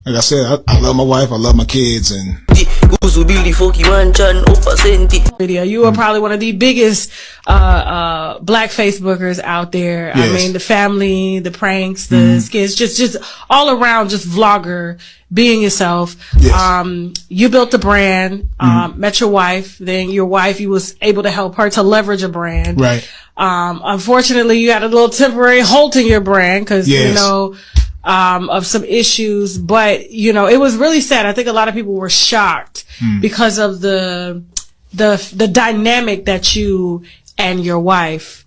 like I said, I love my wife, I love my kids, and video. You are probably one of the biggest black Facebookers out there. Yes. I mean, the family, the pranks, the skits, just all around, just vlogger, being yourself. Yes. You built a brand, met your wife, then your wife, you was able to help her to leverage a brand. Right. Unfortunately, you had a little temporary halt in your brand because, you know, of some issues, but it was really sad. I think a lot of people were shocked because of the dynamic that you and your wife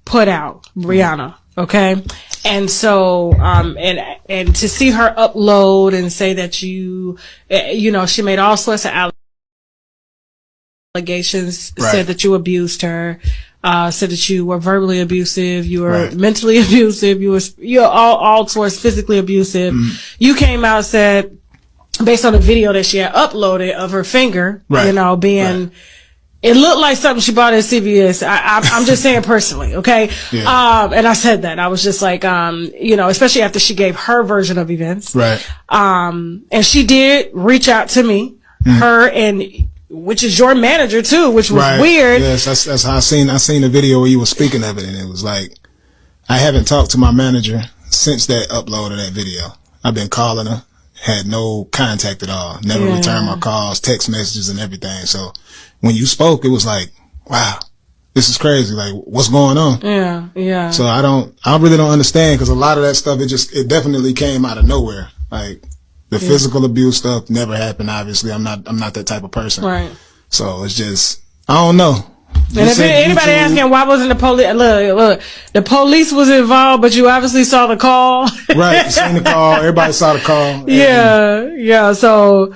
put out, Brianna. Okay. And so, and to see her upload and say that she made all sorts of allegations, said that you abused her, said that you were verbally abusive, you were mentally abusive, you're all sorts physically abusive. You came out and said, based on the video that she had uploaded of her finger, being, it looked like something she bought at CVS. I'm just saying personally, okay? Yeah. And I said that. I was just like, especially after she gave her version of events. Right. And she did reach out to me, her and, which is your manager too, which was weird. Yes, that's how I seen the video where you were speaking of it, and it was like, I haven't talked to my manager since that upload of that video. I've been calling her, had no contact at all, never returned my calls, text messages and everything. So when you spoke, it was like, wow, this is crazy. Like, what's going on? Yeah, yeah. So I really don't understand, because a lot of that stuff, it definitely came out of nowhere. Like, the physical abuse stuff never happened, obviously. I'm not that type of person. Right. So it's just, I don't know. And if anybody asking why wasn't the police, look, the police was involved, but you obviously saw the call. Right. You seen the call. Everybody saw the call. Yeah. So,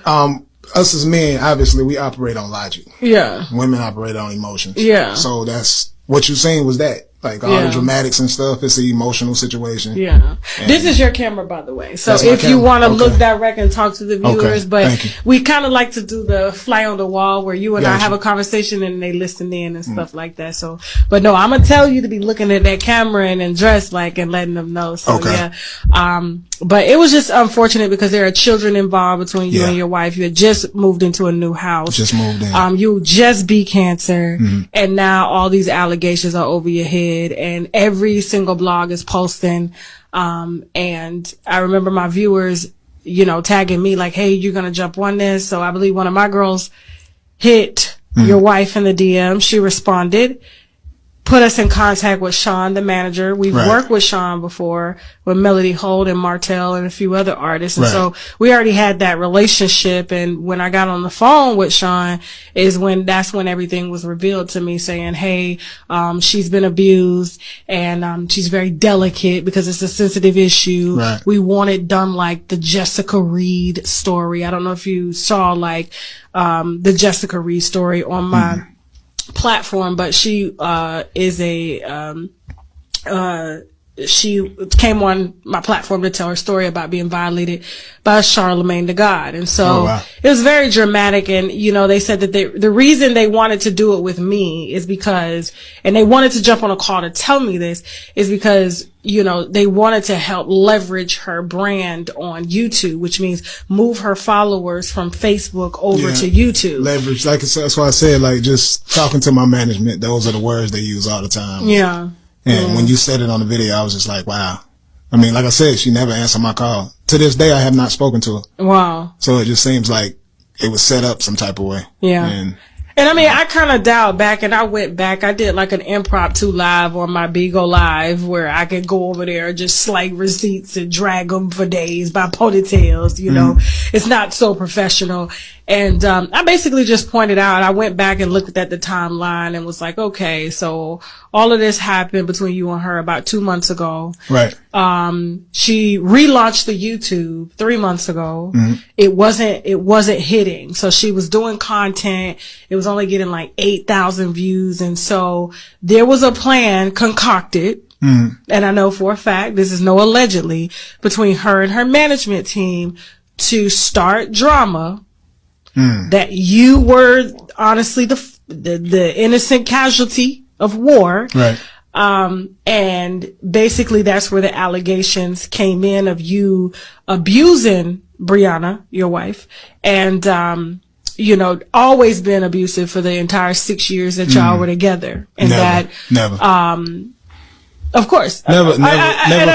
us as men, obviously, we operate on logic. Yeah. Women operate on emotions. Yeah. So that's what you seen was that. Like, all the dramatics and stuff, it's an emotional situation. Yeah. This is your camera, by the way. So if you want to look direct and talk to the viewers, but we kind of like to do the fly on the wall where you and I have a conversation and they listen in and stuff like that. So, but no, I'm going to tell you to be looking at that camera and dress like and letting them know. So yeah. But it was just unfortunate because there are children involved between you and your wife. You had just moved into a new house. Just moved in. You just beat cancer, and now all these allegations are over your head. And every single blog is posting. And I remember my viewers, tagging me like, hey, you're going to jump on this. So I believe one of my girls hit your wife in the DM. She responded, put us in contact with Sean, the manager. We've worked with Sean before, with Melody Holt and Martell and a few other artists. And so we already had that relationship. And when I got on the phone with Sean that's when everything was revealed to me, saying, hey, she's been abused and, she's very delicate because it's a sensitive issue. Right. We want it done like the Jessica Reed story. I don't know if you saw the Jessica Reed story on my platform, but she she came on my platform to tell her story about being violated by Charlemagne the God. And so it was very dramatic. And, they said that the reason they wanted to do it with me is because, and they wanted to jump on a call to tell me this, is because, they wanted to help leverage her brand on YouTube, which means move her followers from Facebook over to YouTube. Leverage. Like, that's why I said, like, just talking to my management, those are the words they use all the time. Yeah. And when you said it on the video, I was just like, wow. I mean, like I said, she never answered my call. To this day, I have not spoken to her. Wow. So it just seems like it was set up some type of way. Yeah. And I mean, I kind of dialed back and I went back. I did like an impromptu live on my Bigo Live where I could go over there and just slide receipts and drag them for days by ponytails, It's not so professional. And I basically just pointed out, I went back and looked at the timeline and was like, okay, so all of this happened between you and her about 2 months ago. Right. She relaunched the YouTube 3 months ago. It wasn't hitting. So she was doing content. It was only getting like 8,000 views. And so there was a plan concocted. And I know for a fact, this is no allegedly, between her and her management team to start drama. That you were honestly the innocent casualty of war. Right. And basically that's where the allegations came in of you abusing Brianna, your wife, and, always been abusive for the entire 6 years that y'all were together. And never. Of course. Never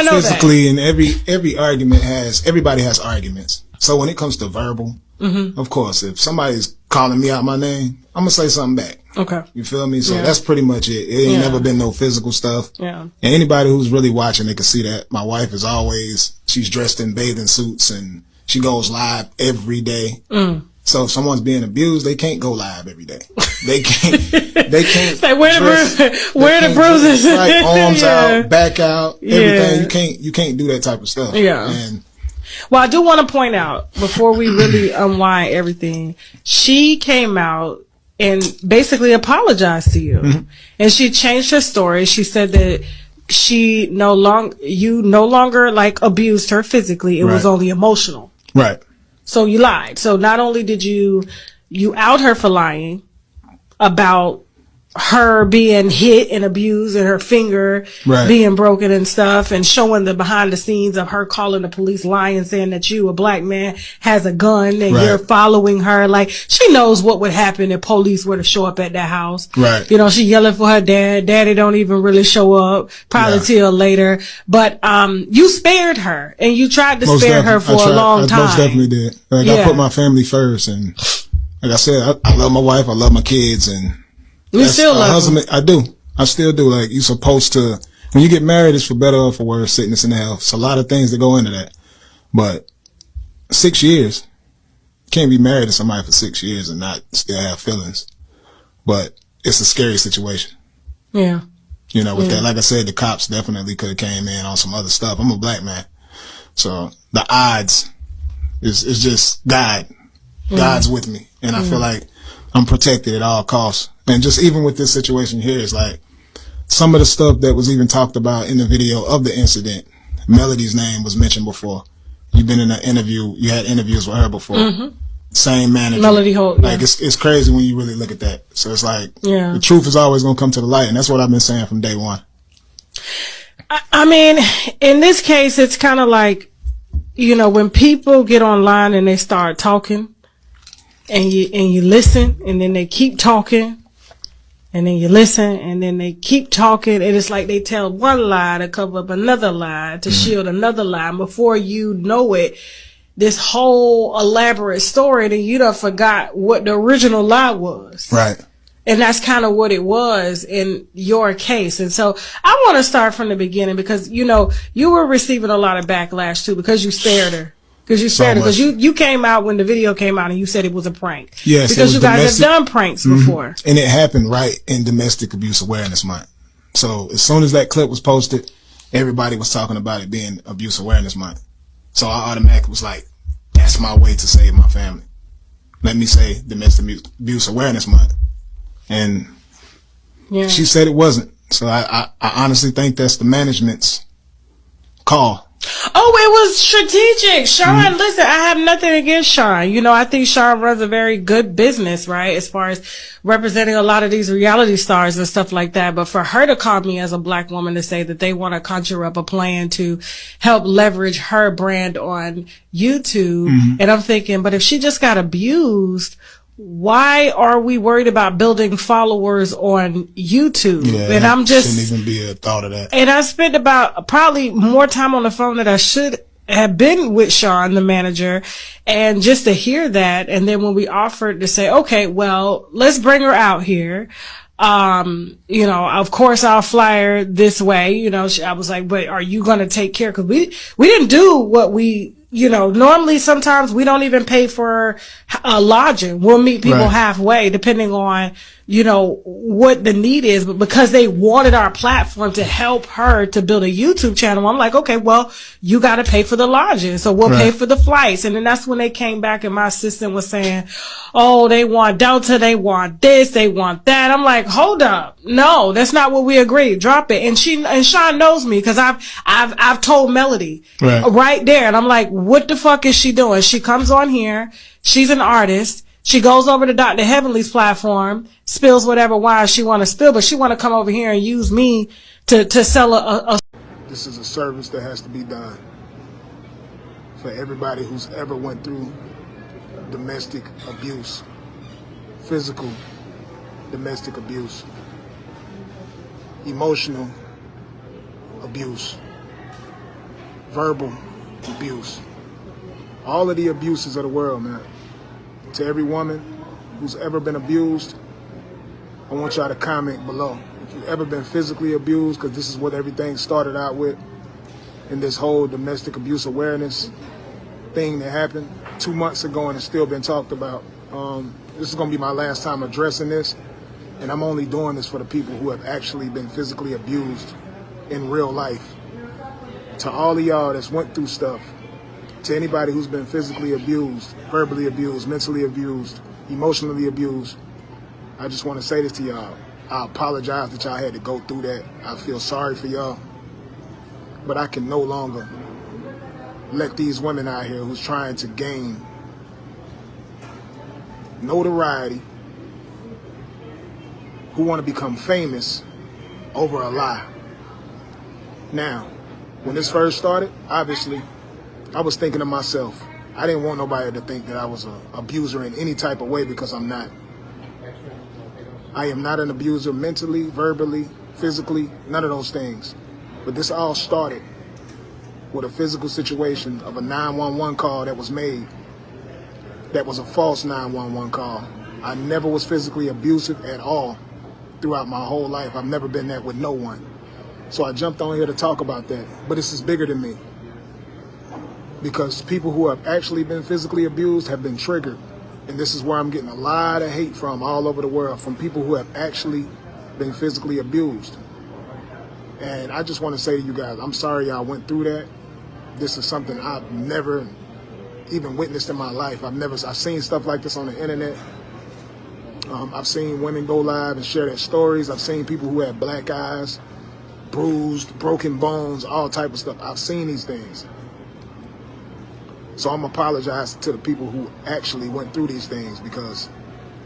physically, and every argument everybody has arguments. So when it comes to verbal, of course, if somebody's calling me out my name, I'm gonna say something back. Okay. You feel me? So that's pretty much it. It ain't never been no physical stuff. Yeah. And anybody who's really watching, they can see that my wife is she's dressed in bathing suits and she goes live every day. So if someone's being abused, they can't go live every day. They can't. Like where the bruises? Right, arms out, back out, everything. You can't do that type of stuff. Yeah. Well, I do want to point out before we really unwind everything, she came out and basically apologized to you, and she changed her story. She said that you no longer like abused her physically. It was only emotional. Right. So you lied. So not only did you out her for lying about her being hit and abused and her finger being broken and stuff, and showing the behind the scenes of her calling the police, lying, saying that a black man has a gun and you're following her. Like, she knows what would happen if police were to show up at that house. Right. She yelling for her dad. Daddy don't even really show up probably till later. But, you spared her, and you tried to spare her for a long time. I most definitely did. I put my family first, and like I said, I love my wife. I love my kids, and you still love them. I do. I still do. Like, you're supposed to, when you get married, it's for better or for worse, sickness and health. It's a lot of things that go into that. But 6 years, you can't be married to somebody for 6 years and not still have feelings. But it's a scary situation. Yeah. With that, like I said, the cops definitely could have came in on some other stuff. I'm a black man. So the odds is just God. God's with me. And I feel like I'm protected at all costs. And just even with this situation here, it's like some of the stuff that was even talked about in the video of the incident, Melody's name was mentioned before. You've been in an interview, you had interviews with her before. Same manager. Melody Holt. Like, it's crazy when you really look at that. So it's like, the truth is always going to come to the light. And that's what I've been saying from day one. I mean, in this case, it's kind of like, when people get online and they start talking, and you listen, and then they keep talking, and then you listen, and then they keep talking, and it's like they tell one lie to cover up another lie to shield another lie. And before you know it, this whole elaborate story, then you done forgot what the original lie was. Right. And that's kind of what it was in your case. And so I want to start from the beginning, because, you were receiving a lot of backlash too, because you spared her. Because you came out when the video came out and you said it was a prank. Yes. Because you guys have done pranks before. And it happened right in Domestic Abuse Awareness Month. So as soon as that clip was posted, everybody was talking about it being Abuse Awareness Month. So I automatically was like, that's my way to save my family. Let me say Domestic Abuse Awareness Month. And she said it wasn't. So I honestly think that's the management's call. Oh, it was strategic. Sean, listen, I have nothing against Sean. I think Sean runs a very good business, right? As far as representing a lot of these reality stars and stuff like that. But for her to call me as a black woman to say that they want to conjure up a plan to help leverage her brand on YouTube. And I'm thinking, but if she just got abused, why are we worried about building followers on YouTube? Yeah, and I'm just shouldn't even be a thought of that. And I spent about probably more time on the phone than I should have been with Sean, the manager, and just to hear that. And then when we offered to say, okay, well, let's bring her out here. Of course I'll fly her this way. I was like, but are you going to take care? Cause we didn't do what we, normally sometimes we don't even pay for lodging. We'll meet people halfway depending on, what the need is. But because they wanted our platform to help her to build a YouTube channel, I'm like, okay, well, you got to pay for the lodging. So we'll pay for the flights. And then that's when they came back and my assistant was saying, oh, they want Delta. They want this. They want that. I'm like, hold up. No, that's not what we agreed. Drop it. And Sean knows me because I've told Melody right there. And I'm like, what the fuck is she doing? She comes on here. She's an artist. She goes over to Dr. Heavenly's platform, spills whatever wine she want to spill, but she want to come over here and use me to sell a. This is a service that has to be done for everybody who's ever went through domestic abuse, physical domestic abuse, emotional abuse, verbal abuse, all of the abuses of the world, man. To every woman who's ever been abused, I want y'all to comment below. If you've ever been physically abused, because this is what everything started out with in this whole domestic abuse awareness thing that happened 2 months ago and it's still been talked about. This is going to be my last time addressing this, and I'm only doing this for the people who have actually been physically abused in real life. To all of y'all that's went through stuff, to anybody who's been physically abused, verbally abused, mentally abused, emotionally abused, I just want to say this to y'all. I apologize that y'all had to go through that. I feel sorry for y'all. But I can no longer let these women out here who's trying to gain notoriety, who want to become famous over a lie. Now, when this first started, obviously, I was thinking to myself, I didn't want nobody to think that I was an abuser in any type of way, because I'm not. I am not an abuser mentally, verbally, physically, none of those things. But this all started with a physical situation of a 911 call that was made. That was a false 911 call. I never was physically abusive at all throughout my whole life. I've never been that with no one. So I jumped on here to talk about that. But this is bigger than me, because people who have actually been physically abused have been triggered. And this is where I'm getting a lot of hate from all over the world, from people who have actually been physically abused. And I just want to say to you guys, I'm sorry y'all went through that. This is something I've never even witnessed in my life. I've seen stuff like this on the internet. I've seen women go live and share their stories. I've seen people who had black eyes, bruised, broken bones, all type of stuff. I've seen these things. So I'm apologizing to the people who actually went through these things, because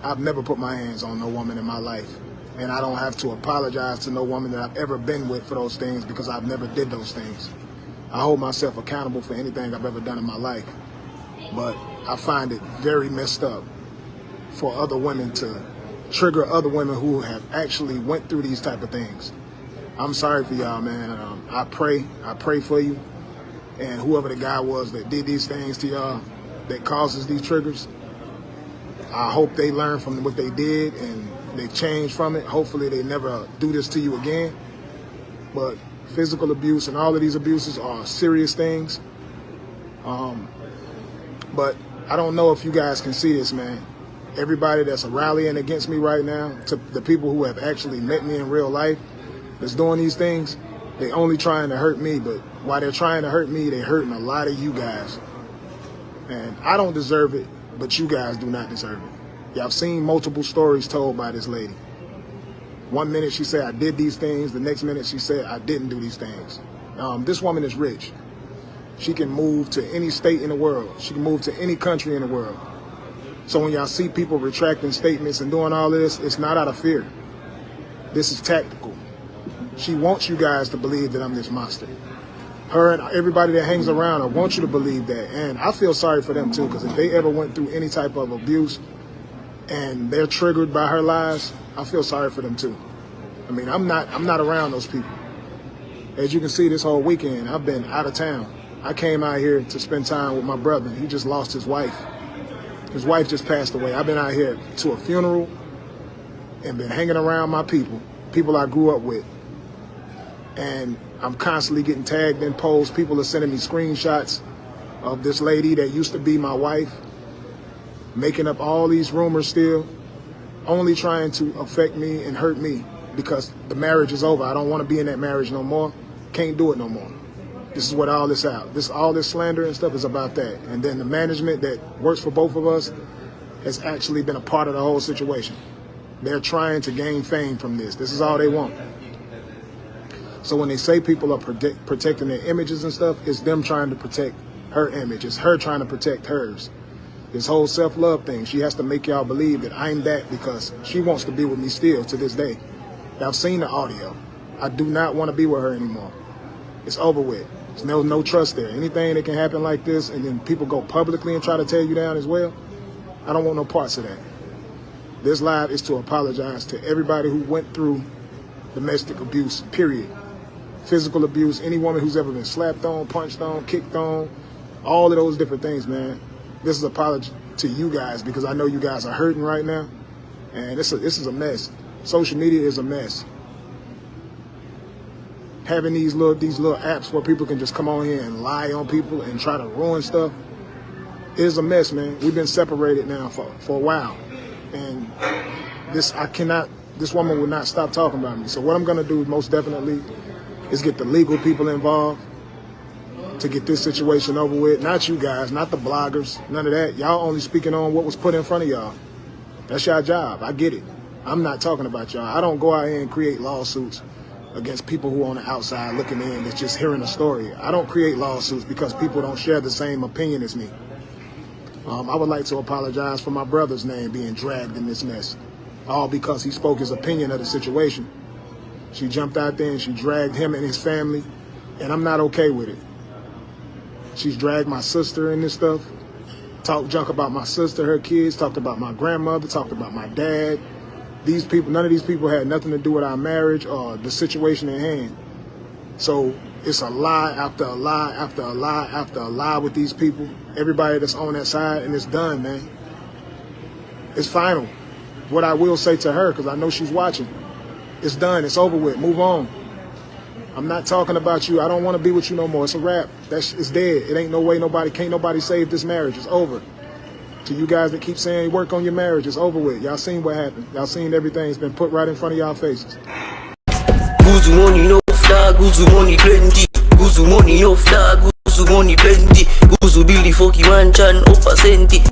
I've never put my hands on no woman in my life. And I don't have to apologize to no woman that I've ever been with for those things, because I've never did those things. I hold myself accountable for anything I've ever done in my life. But I find it very messed up for other women to trigger other women who have actually went through these type of things. I'm sorry for y'all, man. I pray for you. And whoever the guy was that did these things to y'all, that causes these triggers, I hope they learn from what they did and they change from it. Hopefully they never do this to you again. But physical abuse and all of these abuses are serious things. But I don't know if you guys can see this, man. Everybody that's rallying against me right now, to the people who have actually met me in real life that's doing these things, they only trying to hurt me, but while they're trying to hurt me, they're hurting a lot of you guys. And I don't deserve it, but you guys do not deserve it. Y'all have seen multiple stories told by this lady. One minute she said I did these things, the next minute she said I didn't do these things. This woman is rich. She can move to any state in the world. She can move to any country in the world. So when y'all see people retracting statements and doing all this, it's not out of fear. This is tactical. She wants you guys to believe that I'm this monster. Her and everybody that hangs around her want you to believe that. And I feel sorry for them too, because if they ever went through any type of abuse and they're triggered by her lies, I feel sorry for them too. I mean, I'm not around those people. As you can see, this whole weekend, I've been out of town. I came out here to spend time with my brother. He just lost his wife. His wife just passed away. I've been out here to a funeral and been hanging around my people I grew up with. And I'm constantly getting tagged in posts. People are sending me screenshots of this lady that used to be my wife, making up all these rumors still, only trying to affect me and hurt me, because the marriage is over. I don't want to be in that marriage no more. Can't do it no more. This is what all this slander and stuff is about that. And then the management that works for both of us has actually been a part of the whole situation. They're trying to gain fame from this. This is all they want. So when they say people are protecting their images and stuff, it's them trying to protect her image. It's her trying to protect hers. This whole self-love thing, she has to make y'all believe that I'm that, because she wants to be with me still to this day. I've seen the audio. I do not want to be with her anymore. It's over with. There's no trust there. Anything that can happen like this and then people go publicly and try to tear you down as well, I don't want no parts of that. This live is to apologize to everybody who went through domestic abuse, period. Physical abuse, any woman who's ever been slapped on, punched on, kicked on, all of those different things, man. This is an apology to you guys because I know you guys are hurting right now. And this is a mess. Social media is a mess. Having these little apps where people can just come on here and lie on people and try to ruin stuff is a mess, man. We've been separated now for a while. And this woman will not stop talking about me. So what I'm gonna do most definitely is get the legal people involved to get this situation over with. Not you guys, not the bloggers, none of that. Y'all only speaking on what was put in front of y'all. That's your job, I get it. I'm not talking about y'all. I don't go out here and create lawsuits against people who are on the outside looking in that's just hearing a story. I don't create lawsuits because people don't share the same opinion as me. I would like to apologize for my brother's name being dragged in this mess. All because he spoke his opinion of the situation. She jumped out there and she dragged him and his family, and I'm not okay with it. She's dragged my sister in this stuff, talked junk about my sister, her kids, talked about my grandmother, talked about my dad. These people, none of these people had nothing to do with our marriage or the situation at hand. So it's a lie after a lie after a lie after a lie with these people. Everybody that's on that side, and it's done, man. It's final. What I will say to her, because I know she's watching, it's done. It's over with. Move on. I'm not talking about you. I don't want to be with you no more. It's a wrap. It's dead. It ain't no way can't nobody save this marriage. It's over. To you guys that keep saying work on your marriage, it's over with. Y'all seen what happened. Y'all seen everything. It's been put right in front of y'all faces. Guzu money no flag, guzu money plenty. Guzu money no flag, guzu money plenty. Guzu Billy Foki Manchan, Opa Senti.